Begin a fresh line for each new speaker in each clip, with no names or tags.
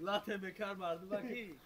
Latte bekar vardı bakayım.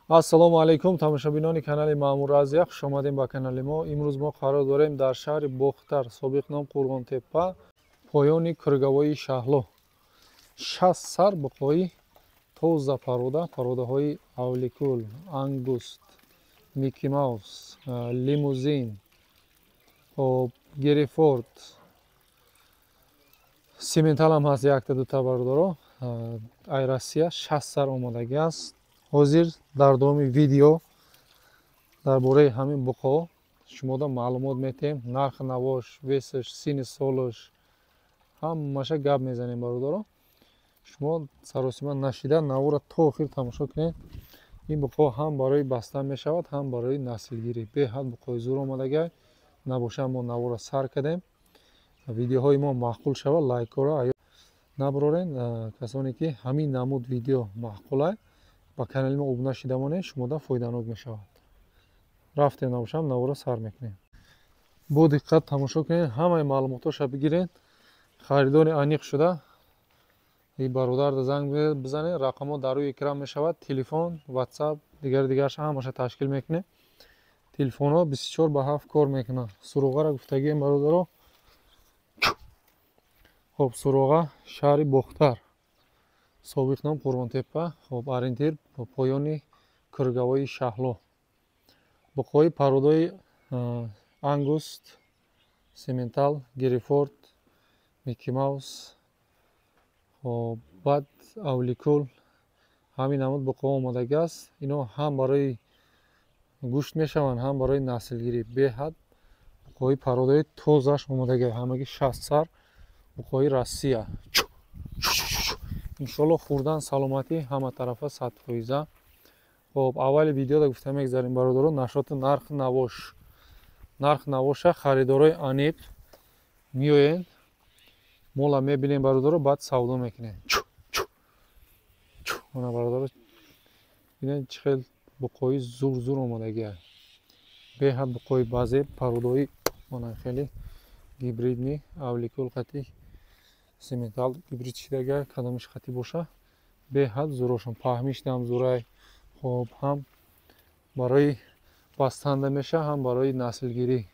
ассалому алайкум тамошобинони канали маъмур разия, хуш омадем ба канали мо. имрӯз мо қарор дорем дар шаҳри бохтар, собиқ ном қурғонтеппа, поёни кӯргавои шаҳло 60 сар буқои тоза пародаҳои авликул, ангуст, мики маус, лимузин, герефорд, сименталам ҳаст якта дута бародаро. ай Россия 60 сар омадаги аст. ҳозир дар давоми видео дар бораи ҳамин буқо шумода маълумот метем, нарх навош, весаш, сини солаш, ҳамаша гап мезанем бародаро. шумо саросима нашида навора то охир тамошо кунед. ин буқо ҳам барои бастан мешавад, ҳам барои наслгирӣ. беҳад буқои зур омадагай. набошад мо навора сар кардем. видеоҳои мо маъқул шавад, лайкора набарорен. касоне ки ҳамин намуд видео маъқулай, ба канали мо обуна шида монед, шумода фоиданок мешавад. рафтем набошам, навора сар мекунем. бо диққат тамошо кунед, ҳамаи маълумотоша бигиред. харидори аниқ шуда ин бародарда занг бизанед, рақамҳо дар рӯи экран мешавад. телефон, ватсап, дигараша ҳамаша ташкил мекунем. телефонҳо 24/7 кор мекунад. суроғара гуфтагием бародаро. хоб суроға шаҳри бохтар, собиқ ном қурғонтеппа, хоб ориентир поёни кӯргавои шаҳло. буқои пародаи ангуст, симентал, герефорд, мики маус, бад авликул, ҳамин намуд буқо омадаги аст. ино ҳам барои гӯшт мешаванд, ҳам барои наслгирӣ. беҳад буқои пародаи тозаш омадаги, ҳамаги 60 сар буқои Россия. иншоалло хурдан саломатӣ ҳама тарафа 100%. хоб аввали видеода гуфта мегзарем бародаро, нашоти нарх навоша харидорои аниқ меоянд, мола мебинем бародаро, баъд савдо мекунем. мана бародаро бинед чӣ хел буқои зур омадагиа. беҳад буқои базеб, пародаи мана хеле гибридни авликул қати симентал гибрид шидага, кадомиш қати боша беҳад зурошон. паҳмиштам зурай. хоб ҳам барои бастанда меша, ҳам барои наслгирӣ.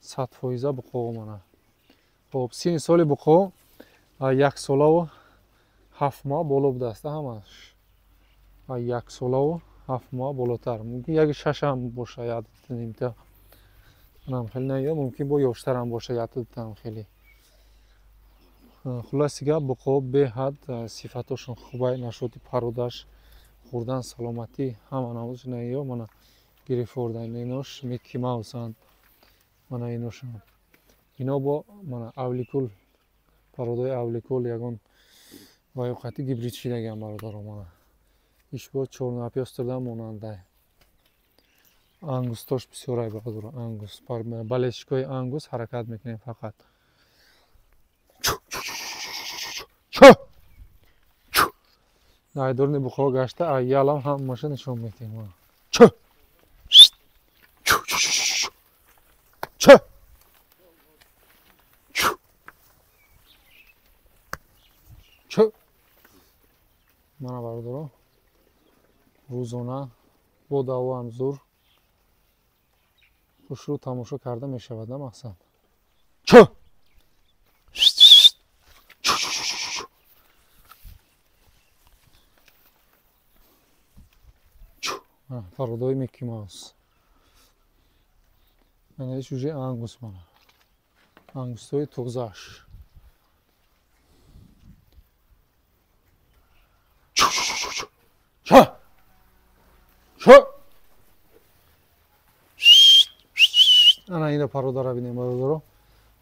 100% буқо мана. хоб сини соли буқо 1 солаву 7 моҳ боло будааст. ҳамаш 1 солаву 7 моҳ болотар. мумкин 1.6 ҳам боша, 1.5. манам хеле наё, мумкин бо ёштарам боша, 1.2 хеле. хулоси гап буқо беҳад сифатошон хубай, нашоти пародаш, хурдан саломатӣ, ҳама намудаш наё. мана герефордан, инош мики маусанд, мана иношон. ино бо мана авликул, пародаи авликул ягон вайоқати гибрид шидагиам бародаро. мана ишбо чорнапёстрдан монандай. ангустош бисёрай бародаро. ангуст балешкои ангуст ҳаракат мекунем фақат. айдорни буқо гашта ялам ҳамаша нишон метем. бародарон. Рӯзона бо давом зур хушрӯ тамошо карда мешавад. На мақсад. Чо! Пародои Микки Маус. Ана иш уже ангус мана. Ангустои тозаш. Чо! Чо! Ана ина пародара бинем бародаро.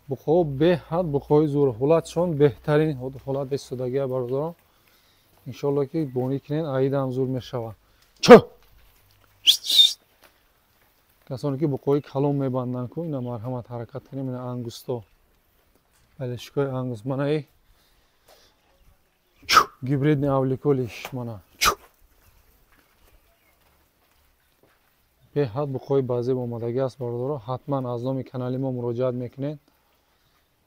Буқо беҳад буқои зур ҳолатшон беҳтарин ҳолат истодагия бародаро. Иншоалло ки бонӣ кинен аидам зур мешавад. Чо! Касоне ки буқои калон мебанданд ку ина марҳамат ҳаракат кинем ина ангусто. Балешкои ангус мана и гибридни авликолиш мана. беҳад буқои базеб омадагӣ аст бародаро. ҳатман аз номи канали мо муроҷиат мекунед.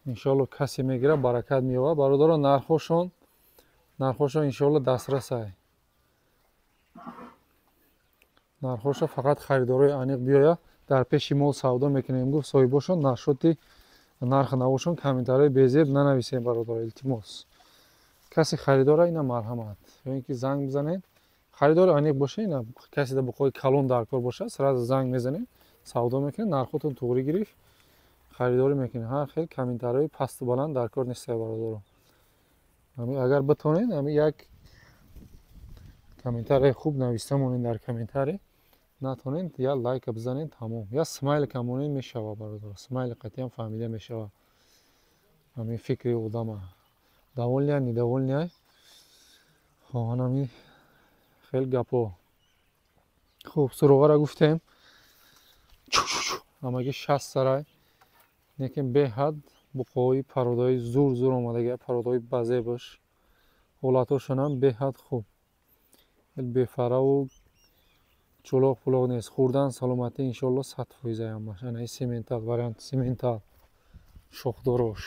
иншоалло касе мегира баракат меёбад. бародаро нархошон иншоалло дастрасай. нархоша фақат харидорои аниқ биёяд дар пеши мо савдо мекунем гуфт соҳибошон наршоти нарх навошон комментарияи безеб нанависем бародаро илтимос. касе харидора ина марҳамат ё ин ки занг бизанед. харидори аниқ боша ина каседа буқои калон дар кор бошад сразу занг мезанед савдо мекунед нархотон туғри гирифт харидорӣ мекунед. ҳар хел комментарияи пасту баланд дар кор нестае бародаро. агар битонед як комментарияи хуб нависта монед дар комментария. натонед я лайка бизанед тамом. Я смайлика монед мешавад бародаро. смайли қатъиян фаҳмида мешавад. ҳамин фикри одама. довольная, недовольная. ҳамин хел гапо. хуб суроғара гуфтем. ҳамаги 60 сарай. лекин беҳад буқои пародои зур омадагия пародои базебаш. ҳолатошонам беҳад хуб. бефараву чӯлоқ пулоқ нест. хӯрдан саломатӣ иншоалло 100% ҳамаш. ана сементал вариант сементал шохдорош.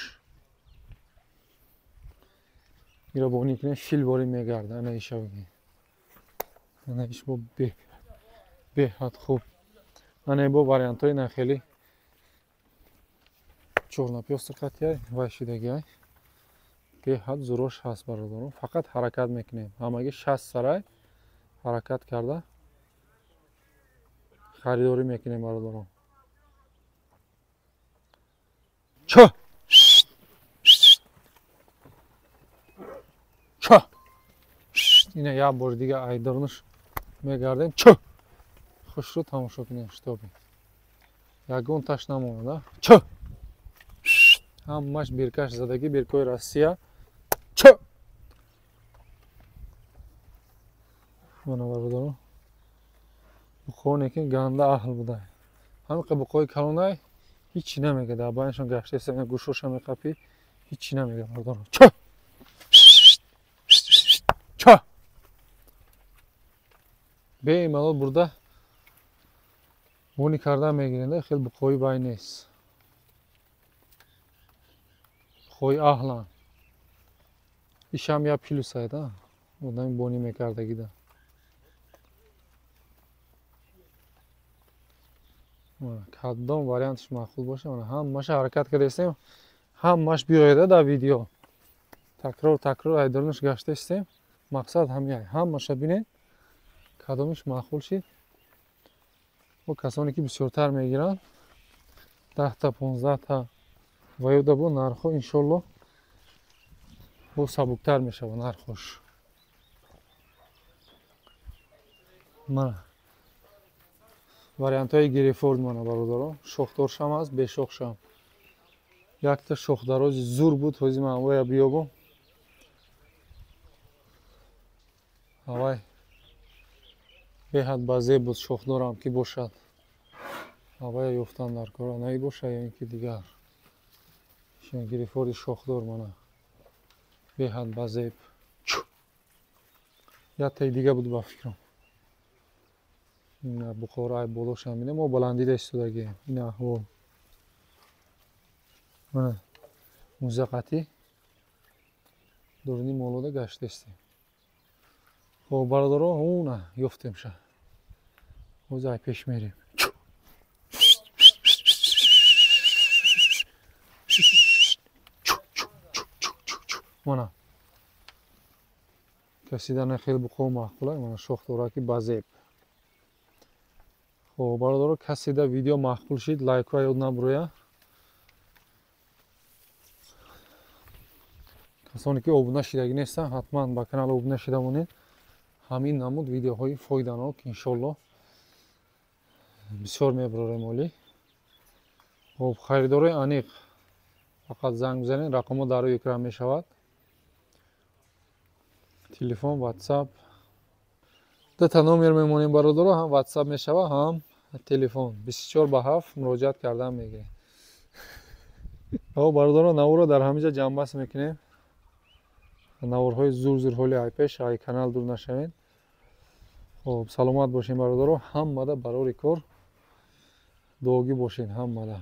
ира бонӣ кине фил борӣ мегарда. ана ишавги. ана иш бо беҳад хуб. ана бо вариантҳои нахели чорнопёстр қатъияй вайшидагиай. беҳад зурош ҳаст бародарон. фақат ҳаракат мекунем. ҳамаги 60 сарай ҳаракат карда харидорӣ мекунем бародарон. чо! чо! ина як бори дига айдорнуш мегардем. чо! хушрӯ тамошо кунем шитоби. ягонташ намонад а. чо! ҳамаш биркаш задагӣ биркои Россия. чо! мана бародарон. буқоне ки ганда аҳл будай. ҳамиқа буқои калонай ҳичи намега. дар байнашон гаштаесам гӯшоша меқапӣ ҳичи намега бародарон. чо! чо! беималол бурда бонӣ карда мегиренда хел буқои бай нест. буқои аҳлан. ишам як плюсайда. одами бонӣ мекардагида. кадом вариантиш маъқул боша. ҳамаша ҳаракат кардастем. ҳамаш биёяда дар видео. такрор айдорнуш гаштастем. мақсад ҳамин. ҳамаша бинед. кадомиш маъқул шид. бо касоне ки бисёртар мегиранд 10 та 15 та ва ёда бо нархҳо иншоалло бо сабуктар мешавад нархош. мана вариантҳои гирифорд мана бародарон. шохдоршам аст, бешохшам. якта шохдарози зур буд ҳозир ман оя биёбам. авай беҳад базеб буд шохдорам ки бошад. авай ёфтан дар кор анаи боша ё ин ки дигар. гирифори шохдор мана беҳад базеб. яктаи дига буд ба фикрам. ина буқора ай болошам бинем. мо баландида истодагием. ина аҳвол. мана музақатӣ дурни молода гаштастем. خب برادرها اون یفتیم شه وزای پیش میریم مانا کسیدن خیلی بخو معقوله مانا شخت اوراکی بازیب خب برادرها کسیده ویدیو معقول شید لایک را یاد نبرویا کسانی که обуна шидаги нестан ҳатман ба канал обуна шида монед ҳамин намуд видеоҳои фоиданок иншолло бисёр мебарорем олӣ хоб харидори аниқ фақат занг бизанед рақамҳо дар рӯи экран мешавад телефон ватсап дата номер мемонем бародаро ҳам ватсап мешавад ҳам телефон 24/7 муроҷиат кардан мегирем бародаро навора дар ҳамиҷа ҷамъбаст мекунем наворҳои зур ҳоли айпеш ай канал дур нашавед хоб саломат бошед бародаро ҳаммада барори кор дуогӣ бошед ҳаммада